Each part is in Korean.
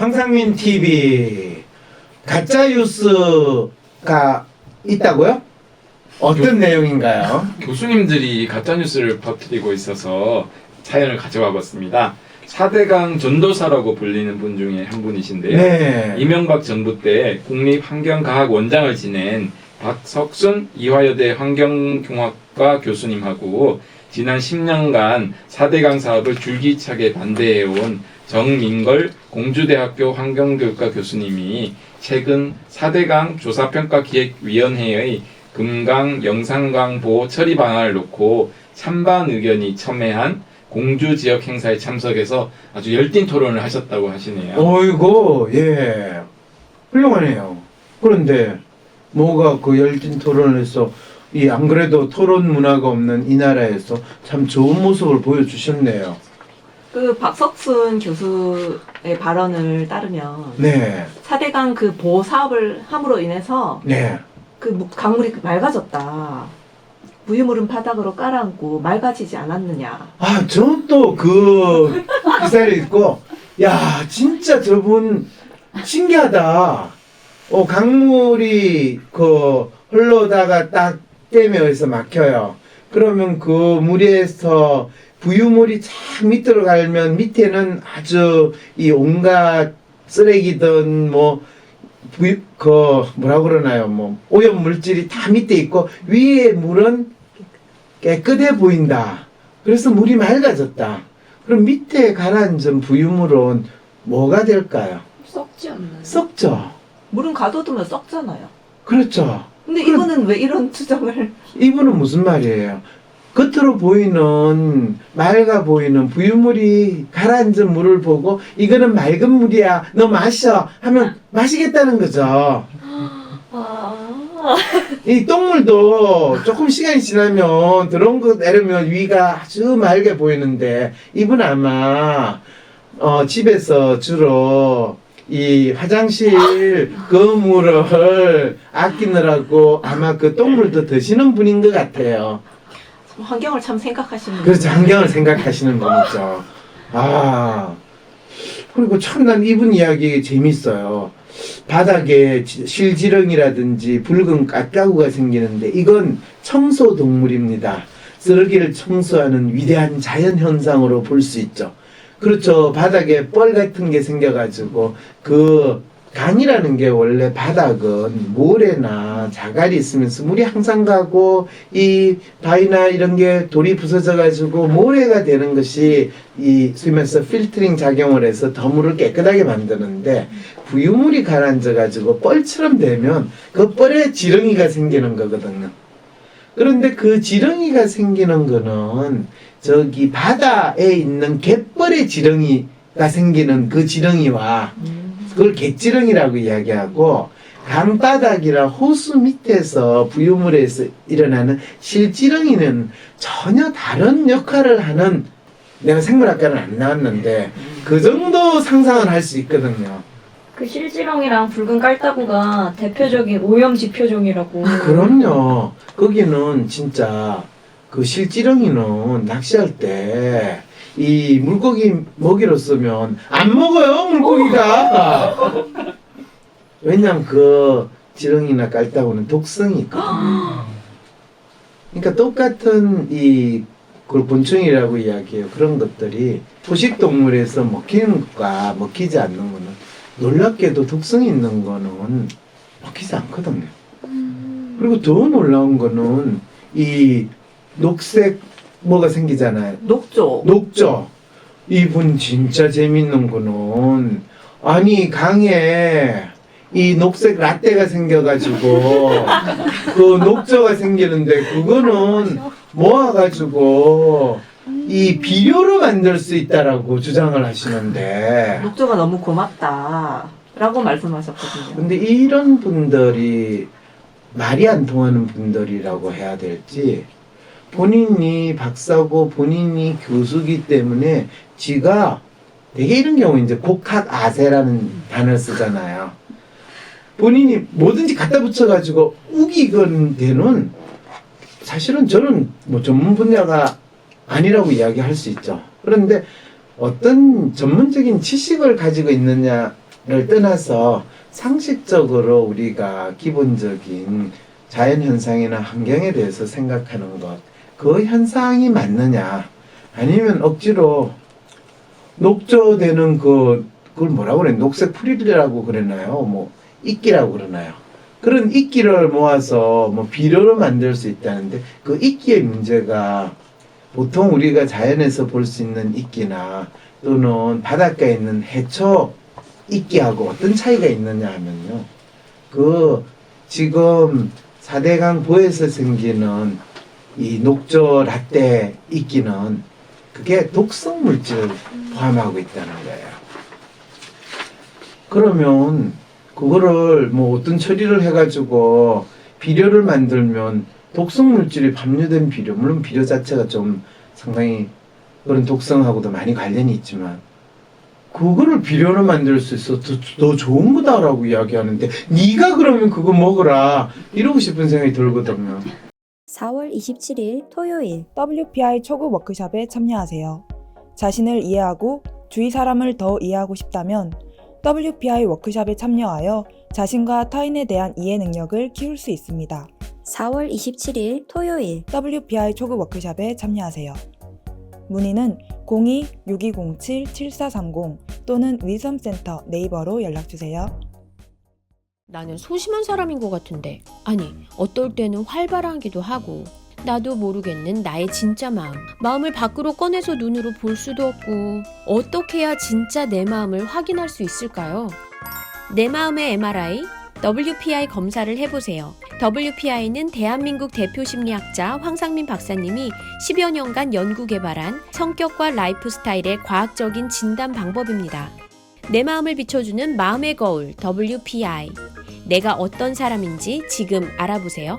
황상민 TV 가짜 뉴스가 있다고요? 어떤 내용인가요? 교수님들이 가짜뉴스를 퍼뜨리고 있어서 사연을 가져와 봤습니다. 4대강 전도사라고 불리는 분 중에 한 분이신데요. 네. 이명박 정부 때 국립환경과학원장을 지낸 박석순 이화여대 환경공학과 교수님하고 지난 10년간 4대강 사업을 줄기차게 반대해온 정민걸 공주대학교 환경교육과 교수님이 최근 4대강 조사평가기획위원회의 금강 영산강 보호 처리 방안을 놓고 찬반 의견이 첨예한 공주 지역 행사에 참석해서 아주 열띤 토론을 하셨다고 하시네요. 어이고, 예. 훌륭하네요. 그런데 뭐가 그 열띤 토론을 해서 안 그래도 토론 문화가 없는 이 나라에서 참 좋은 모습을 보여주셨네요. 그 박석순 교수의 발언을 따르면 네. 4대강 그 보호 사업을 함으로 인해서 네. 그 강물이 맑아졌다. 부유물은 바닥으로 깔아앉고 맑아지지 않았느냐. 아, 전 또 그 기사를 읽고, 야, 진짜 저분 신기하다. 강물이 흘러다가 딱 댐에서 막혀요. 그러면 그 물에서 부유물이 참 밑으로 갈면 밑에는 아주 이 온갖 쓰레기든 뭐라 그러나요? 오염 물질이 다 밑에 있고 위에 물은 깨끗해 보인다. 그래서 물이 맑아졌다. 그럼 밑에 가라앉은 부유물은 뭐가 될까요? 썩지 않나요? 썩죠. 물은 가둬두면 썩잖아요. 그렇죠. 근데 이분은 왜 이런 주장을? 이분은 무슨 말이에요? 겉으로 보이는 맑아 보이는 부유물이 가라앉은 물을 보고 이거는 맑은 물이야 너 마셔 하면 마시겠다는 거죠. 이 똥물도 조금 시간이 지나면 들어온 거 내려면 위가 아주 맑게 보이는데 이분 아마 집에서 주로 이 화장실 그 물을 아끼느라고 아마 그 똥물도 드시는 분인 것 같아요. 환경을 참 생각하시는. 그래서 환경을 생각하시는 분이죠. 그리고 참 난 이분 이야기 재밌어요. 바닥에 실지렁이라든지 붉은 가까구가 생기는데 이건 청소동물입니다. 쓰레기를 청소하는 위대한 자연현상으로 볼 수 있죠. 그렇죠. 바닥에 뻘 같은 게 생겨가지고 강이라는 게 원래 바닥은 모래나 자갈이 있으면서 물이 항상 가고 이 바위나 이런 게 돌이 부서져가지고 모래가 되는 것이 이 수면서 필터링 작용을 해서 더 물을 깨끗하게 만드는데 부유물이 가라앉아가지고 뻘처럼 되면 그 뻘에 지렁이가 생기는 거거든요. 그런데 그 지렁이가 생기는 거는 저기 바다에 있는 갯벌에 지렁이가 생기는 그 지렁이와 그걸 갯지렁이라고 이야기하고 강바닥이나 호수 밑에서 부유물에서 일어나는 실지렁이는 전혀 다른 역할을 하는 내가 생물학과는 안 나왔는데 그 정도 상상을 할 수 있거든요. 그 실지렁이랑 붉은 깔따구가 대표적인 오염 지표종이라고. 그럼요. 거기는 진짜 그 실지렁이는 낚시할 때 이 물고기 먹이로 쓰면 안 먹어요, 물고기가. 왜냐면 그 지렁이나 깔따구는 독성이 있거든요. 그러니까 똑같은 그걸 곤충이라고 이야기해요. 그런 것들이 포식동물에서 먹히는 것과 먹히지 않는 거는 놀랍게도 독성이 있는 거는 먹히지 않거든요. 그리고 더 놀라운 거는 이 녹색 뭐가 생기잖아요. 녹조. 이분 진짜 재밌는 거는 아니 강에 이 녹색 라떼가 생겨가지고 그 녹조가 생기는데 그거는 모아가지고 이 비료로 만들 수 있다라고 주장을 하시는데 녹조가 너무 고맙다라고 말씀하셨거든요. 근데 이런 분들이 말이 안 통하는 분들이라고 해야 될지 본인이 박사고 본인이 교수기 때문에 지가 되게 이런 경우 이제 곡학아세라는 단어를 쓰잖아요. 본인이 뭐든지 갖다 붙여가지고 우기건 되는 사실은 저는 뭐 전문 분야가 아니라고 이야기할 수 있죠. 그런데 어떤 전문적인 지식을 가지고 있느냐 떠나서 상식적으로 우리가 기본적인 자연 현상이나 환경에 대해서 생각하는 것, 그 현상이 맞느냐, 아니면 억지로 녹조되는 그걸 뭐라고 그래? 녹색 프릴이라고 그러나요? 뭐 이끼라고 그러나요? 그런 이끼를 모아서 뭐 비료로 만들 수 있다는데, 그 이끼의 문제가 보통 우리가 자연에서 볼 수 있는 이끼나 또는 바닷가에 있는 해초 이끼하고 어떤 차이가 있느냐 하면요, 그 지금 4대강 보에서 생기는 이 녹조 라떼 이끼는 그게 독성 물질을 포함하고 있다는 거예요. 그러면 그거를 뭐 어떤 처리를 해가지고 비료를 만들면 독성 물질이 함유된 비료, 물론 비료 자체가 좀 상당히 그런 독성하고도 많이 관련이 있지만, 그거를 비료로 만들 수 있어 더 좋은 거다라고 이야기하는데, 네가 그러면 그거 먹어라 이러고 싶은 생각이 들거든요. 4월 27일 토요일 WPI 초급 워크숍에 참여하세요. 자신을 이해하고 주위 사람을 더 이해하고 싶다면 WPI 워크숍에 참여하여 자신과 타인에 대한 이해 능력을 키울 수 있습니다. 4월 27일 토요일 WPI 초급 워크숍에 참여하세요. 문의는 02-6207-7430 또는 위섬센터 네이버로 연락주세요. 나는 소심한 사람인 것 같은데, 아니, 어떨 때는 활발하기도 하고, 나도 모르겠는 나의 진짜 마음을 밖으로 꺼내서 눈으로 볼 수도 없고, 어떻게 해야 진짜 내 마음을 확인할 수 있을까요? 내 마음의 MRI, WPI 검사를 해보세요. WPI는 대한민국 대표 심리학자 황상민 박사님이 10여 년간 연구 개발한 성격과 라이프 스타일의 과학적인 진단 방법입니다. 내 마음을 비춰주는 마음의 거울 WPI. 내가 어떤 사람인지 지금 알아보세요.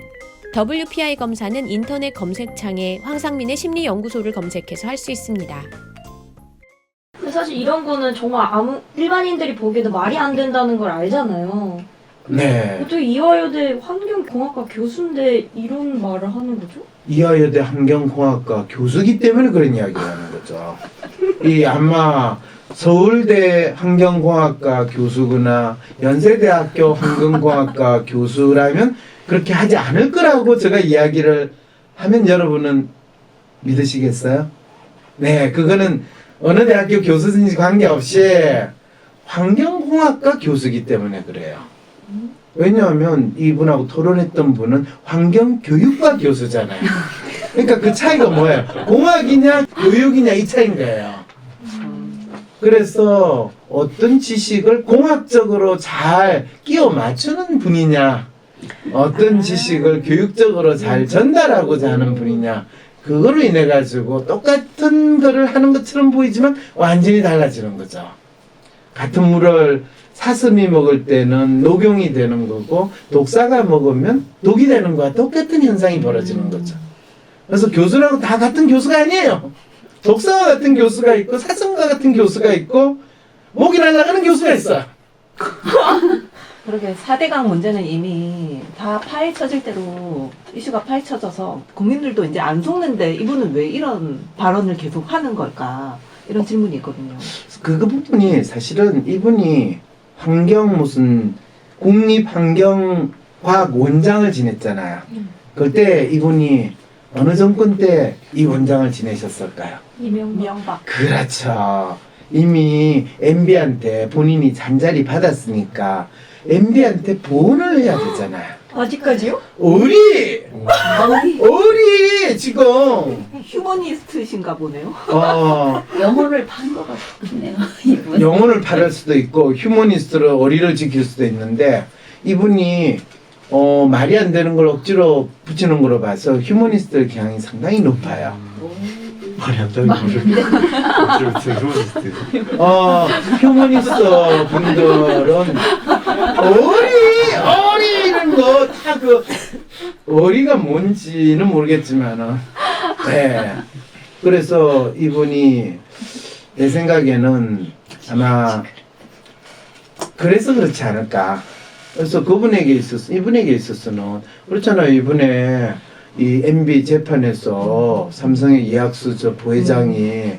WPI 검사는 인터넷 검색창에 황상민의 심리연구소를 검색해서 할 수 있습니다. 근데 사실 이런 거는 정말 일반인들이 보기에도 말이 안 된다는 걸 알잖아요. 네. 어떻게 이화여대 환경공학과 교수인데 이런 말을 하는 거죠? 이화여대 환경공학과 교수기 때문에 그런 이야기를 하는 거죠. 이 아마 서울대 환경공학과 교수거나 연세대학교 환경공학과 교수라면 그렇게 하지 않을 거라고 제가 이야기를 하면 여러분은 믿으시겠어요? 네, 그거는 어느 대학교 교수든지 관계없이 환경공학과 교수기 때문에 그래요. 왜냐하면 이분하고 토론했던 분은 환경교육과 교수잖아요. 그러니까 그 차이가 뭐예요? 공학이냐 교육이냐 이 차이인 거예요. 그래서 어떤 지식을 공학적으로 잘 끼워 맞추는 분이냐, 어떤 지식을 교육적으로 잘 전달하고자 하는 분이냐, 그거로 인해 가지고 똑같은 거를 하는 것처럼 보이지만 완전히 달라지는 거죠. 같은 물을 사슴이 먹을 때는 녹용이 되는 거고, 독사가 먹으면 독이 되는 거와 똑같은 현상이 벌어지는 거죠. 그래서 교수라고 다 같은 교수가 아니에요. 독사와 같은 교수가 있고, 사슴과 같은 교수가 있고, 목이 날아가는 교수가 있어요. 그러게 4대강 문제는 이미 다 파헤쳐질 대로 이슈가 파헤쳐져서 국민들도 이제 안 속는데 이분은 왜 이런 발언을 계속 하는 걸까? 이런 질문이 있거든요. 그 부분이 사실은 이분이 국립환경과학원장을 지냈잖아요. 그때 이분이 어느 정권 때 이 원장을 지내셨을까요? 이명박. 그렇죠. 이미 MB한테 본인이 잔자리 받았으니까 MB한테 보온을 해야 되잖아요. 아직까지요? 우리 지금 휴머니스트신가 보네요. 영혼을 판 것 같네요, 이분. 영혼을 팔을 수도 있고 휴머니스트로 어리를 지킬 수도 있는데, 이분이 말이 안 되는 걸 억지로 붙이는 거로 봐서 휴머니스트 경향이 상당히 높아요. 말이 안 되는 거를 억지로 붙이는 휴머니스트. 휴머니스트 분들은 어리는 거 다 어리가 뭔지는 모르겠지만은, 네. 그래서 이분이 내 생각에는 아마 그래서 그렇지 않을까. 그래서 이분에게 있어서는 그렇잖아요. 이번에 이 MB 재판에서 삼성의 이학수 부회장이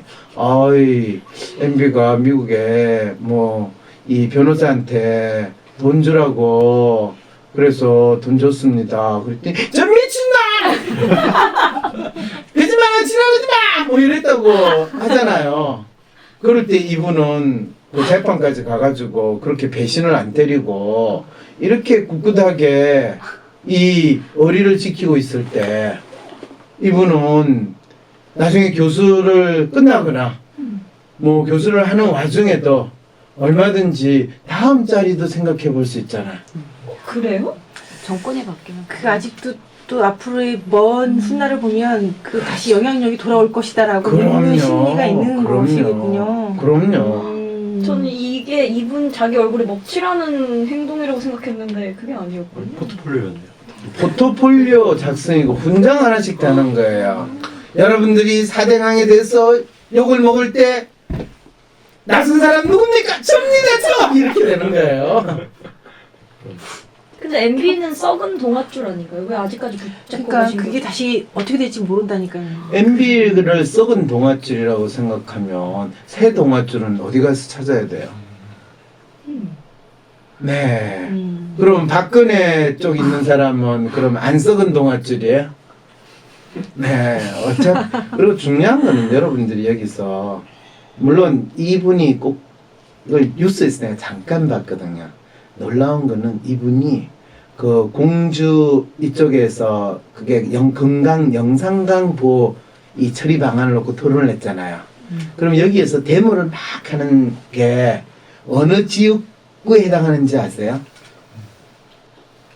MB가 미국에 뭐 이 변호사한테 돈 주라고 그래서 돈 줬습니다. 그랬더니 저 미친놈! 거짓말 지나가지 마! 뭐 이랬다고 하잖아요. 그럴 때 이분은 그 재판까지 가가지고 그렇게 배신을 안 때리고 이렇게 꿋꿋하게 이 의리를 지키고 있을 때 이분은 나중에 교수를 끝나거나 뭐 교수를 하는 와중에도 얼마든지 다음 자리도 생각해 볼 수 있잖아. 그래요? 정권이 바뀌면 그 아직도 또 앞으로의 먼 훗날을 보면 그 다시 영향력이 돌아올 것이다라고 믿는 심리가 있는 것이거든요. 그럼요. 저는 이게 이분 자기 얼굴에 먹칠하는 행동이라고 생각했는데 그게 아니었거든요. 포트폴리오였네요. 포트폴리오 작성이고 훈장 하나씩 다는 거예요. 여러분들이 사대강에 대해서 욕을 먹을 때 낯선 사람 누굽니까? 접니다, 접! 이렇게 되는 거예요. 근데 MB는 썩은 동아줄 아닌가요? 왜 아직까지 붙잡고 그러니까 계신 그게 거죠? 다시 어떻게 될지 모른다니까요. MB를 썩은 동아줄이라고 생각하면 새 동아줄은 어디 가서 찾아야 돼요? 네. 그럼 박근혜 쪽 있는 사람은 그럼 안 썩은 동아줄이에요? 네. 그리고 중요한 거는 여러분들이 여기서 물론 이분이 꼭 이걸 뉴스에서 내가 잠깐 봤거든요. 놀라운 거는 이분이 그 공주 이쪽에서 그게 금강 영산강 보호 이 처리 방안을 놓고 토론을 했잖아요. 그럼 여기에서 데모를 막 하는 게 어느 지역구에 해당하는지 아세요?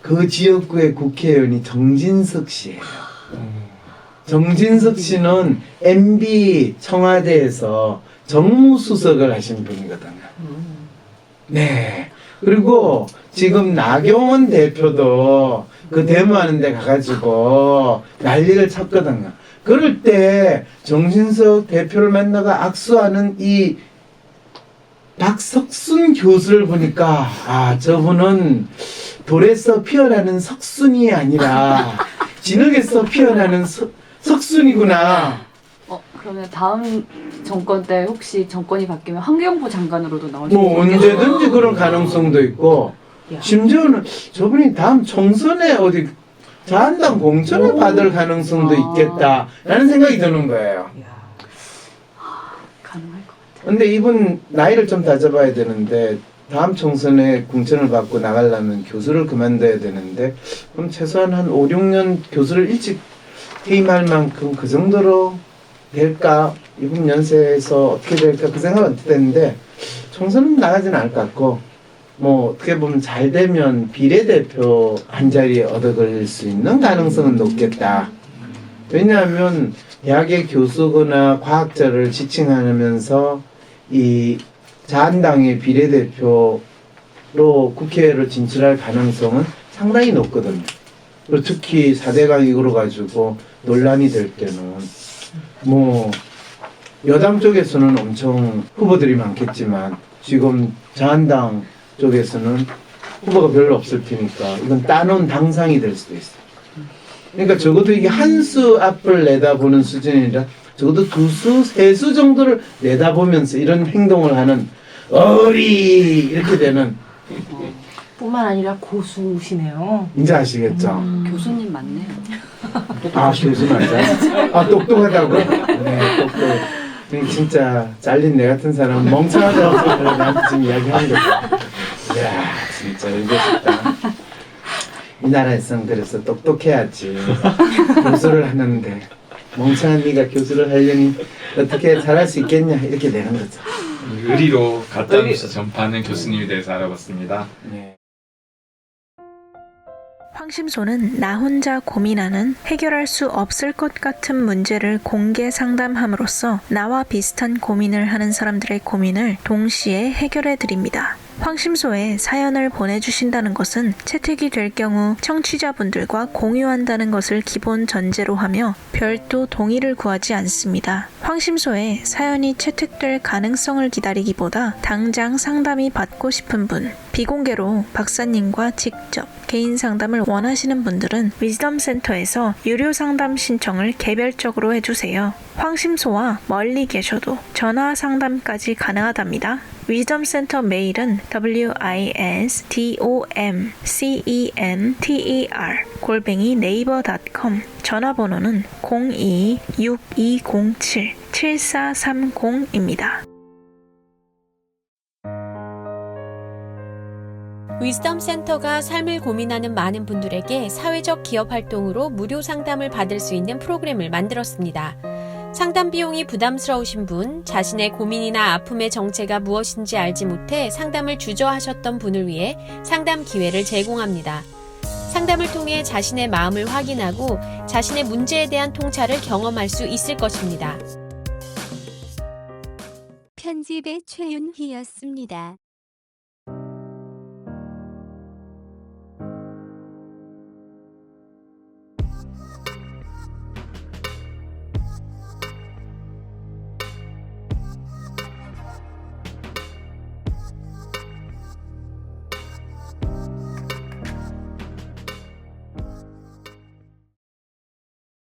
그 지역구의 국회의원이 정진석 씨예요. 정진석 씨는 MB 청와대에서 정무수석을 하신 분이거든요. 네. 그리고 지금 나경원 대표도 그 데모하는 데 가가지고 난리를 쳤거든요. 그럴 때 정진석 대표를 만나가 악수하는 이 박석순 교수를 보니까 아, 저분은 돌에서 피어나는 석순이 아니라 진흙에서 피어나는 석순이구나. 그러면 다음 정권 때 혹시 정권이 바뀌면 환경부 장관으로도 나올 수 뭐 언제든지 그런 가능성도 있고 심지어는 저분이 다음 총선에 어디 자한당 공천을 받을 가능성도 있겠다라는 생각이 드는 거예요. 가능할 것 같아요. 근데 이분 나이를 좀 다져봐야 되는데 다음 총선에 공천을 받고 나가려면 교수를 그만둬야 되는데 그럼 최소한 한 5, 6년 교수를 일찍 퇴임할 만큼 그 정도로 될까? 이분 연세에서 어떻게 될까? 그 생각은 어떻게 됐는데 총선은 나가지는 않을 것 같고 뭐 어떻게 보면 잘 되면 비례대표 한 자리 얻어걸 수 있는 가능성은 높겠다. 왜냐하면 대학의 교수거나 과학자를 지칭하면서 이 자한당의 비례대표로 국회로 진출할 가능성은 상당히 높거든요. 그리고 특히 4대강 이후로 가지고 논란이 될 때는 뭐 여당 쪽에서는 엄청 후보들이 많겠지만 지금 자한당 쪽에서는 후보가 별로 없을 테니까 이건 따놓은 당상이 될 수도 있어요. 그러니까 적어도 이게 한 수 앞을 내다보는 수준이 아니라 적어도 2수, 3수 정도를 내다보면서 이런 행동을 하는 어리 이렇게 되는 뿐만 아니라 고수시네요. 이제 아시겠죠? 교수님 맞네요. 아, 교수 맞아요? 아, 똑똑하다고? 네, 똑똑. 진짜 잘린 내 같은 사람은 멍청하다고 생각을 나한테 지금 이야기하는 거죠. 이야, 진짜 이거 싶다. 이 나라에선 그래서 똑똑해야지. 교수를 하는데 멍청한 네가 교수를 하려니 어떻게 잘할 수 있겠냐 이렇게 되는 거죠. 의리로 가짜뉴스 전파하는 교수님에 대해서 알아봤습니다. 네. 황심소는 나 혼자 고민하는 해결할 수 없을 것 같은 문제를 공개 상담함으로써 나와 비슷한 고민을 하는 사람들의 고민을 동시에 해결해 드립니다. 황심소에 사연을 보내주신다는 것은 채택이 될 경우 청취자분들과 공유한다는 것을 기본 전제로 하며 별도 동의를 구하지 않습니다. 황심소에 사연이 채택될 가능성을 기다리기보다 당장 상담이 받고 싶은 분, 비공개로 박사님과 직접 개인 상담을 원하시는 분들은 위즈덤 센터에서 유료 상담 신청을 개별적으로 해주세요. 황심소와 멀리 계셔도 전화 상담까지 가능하답니다. 위즈덤 센터 메일은 wisdomcenter@naver.com, 전화번호는 02-6207-7430입니다. 위즈덤 센터가 삶을 고민하는 많은 분들에게 사회적 기업 활동으로 무료 상담을 받을 수 있는 프로그램을 만들었습니다. 상담 비용이 부담스러우신 분, 자신의 고민이나 아픔의 정체가 무엇인지 알지 못해 상담을 주저하셨던 분을 위해 상담 기회를 제공합니다. 상담을 통해 자신의 마음을 확인하고 자신의 문제에 대한 통찰을 경험할 수 있을 것입니다. 편집의 최윤희였습니다.